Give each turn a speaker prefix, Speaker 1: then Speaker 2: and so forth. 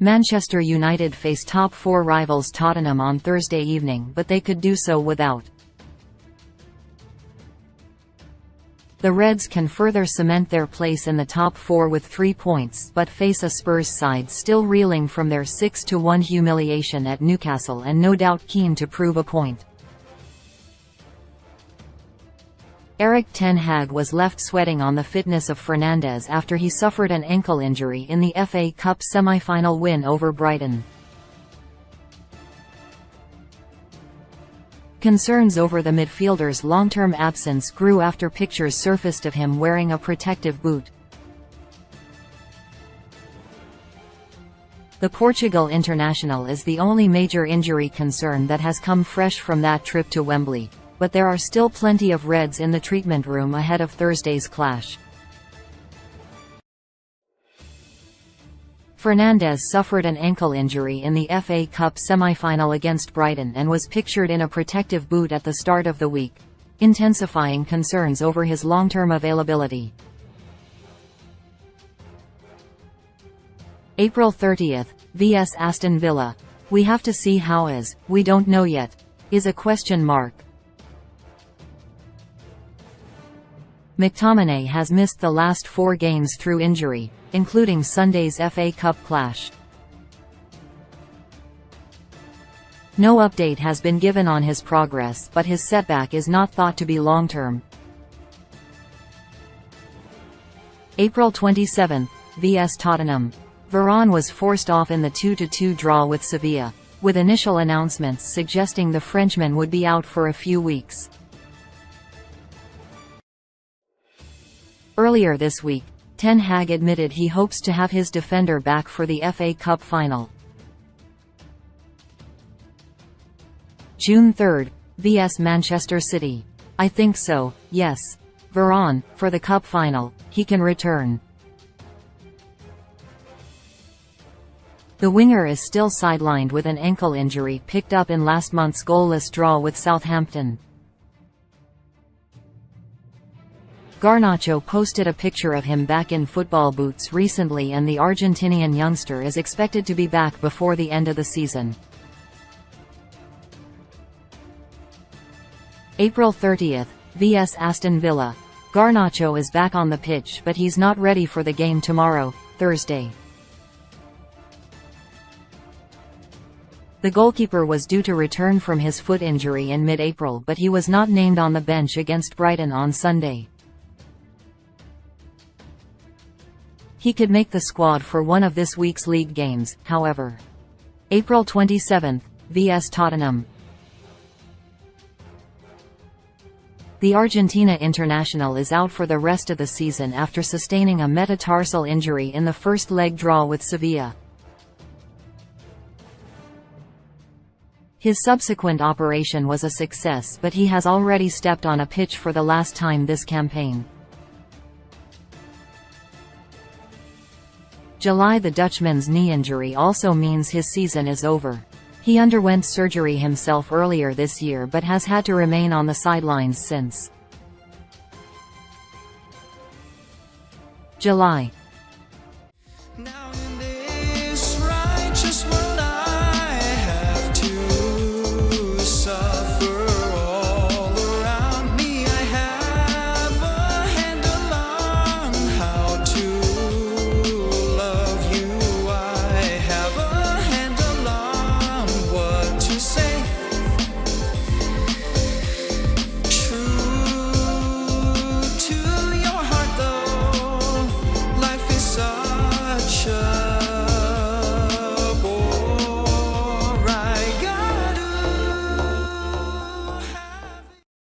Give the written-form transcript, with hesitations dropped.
Speaker 1: Manchester United face top four rivals Tottenham on Thursday evening, but they could do so without. The Reds can further cement their place in the top four with 3 points, but face a Spurs side still reeling from their 6-1 humiliation at Newcastle and no doubt keen to prove a point. Erik ten Hag was left sweating on the fitness of Fernandes after he suffered an ankle injury in the FA Cup semi-final win over Brighton. Concerns over the midfielder's long-term absence grew after pictures surfaced of him wearing a protective boot. The Portugal international is the only major injury concern that has come fresh from that trip to Wembley, but there are still plenty of Reds in the treatment room ahead of Thursday's clash. Fernandes suffered an ankle injury in the FA Cup semi-final against Brighton and was pictured in a protective boot at the start of the week, intensifying concerns over his long-term availability. April 30, vs Aston Villa. We have to see how is, we don't know yet, is a question mark. McTominay has missed the last 4 games through injury, including Sunday's FA Cup clash. No update has been given on his progress, but his setback is not thought to be long-term. April 27, vs Tottenham. Varane was forced off in the 2-2 draw with Sevilla, with initial announcements suggesting the Frenchman would be out for a few weeks. Earlier this week, Ten Hag admitted he hopes to have his defender back for the FA Cup final. June 3, vs Manchester City. I think so, yes. Varane, for the cup final, he can return. The winger is still sidelined with an ankle injury picked up in last month's goalless draw with Southampton. Garnacho posted a picture of him back in football boots recently, and the Argentinian youngster is expected to be back before the end of the season. April 30, vs Aston Villa. Garnacho is back on the pitch, but he's not ready for the game tomorrow, Thursday. The goalkeeper was due to return from his foot injury in mid-April, but he was not named on the bench against Brighton on Sunday. He could make the squad for one of this week's league games, however. April 27, vs Tottenham. The Argentina international is out for the rest of the season after sustaining a metatarsal injury in the first leg draw with Sevilla. His subsequent operation was a success, but he has already stepped on a pitch for the last time this campaign. July. The Dutchman's knee injury also means his season is over. He underwent surgery himself earlier this year but has had to remain on the sidelines since. July.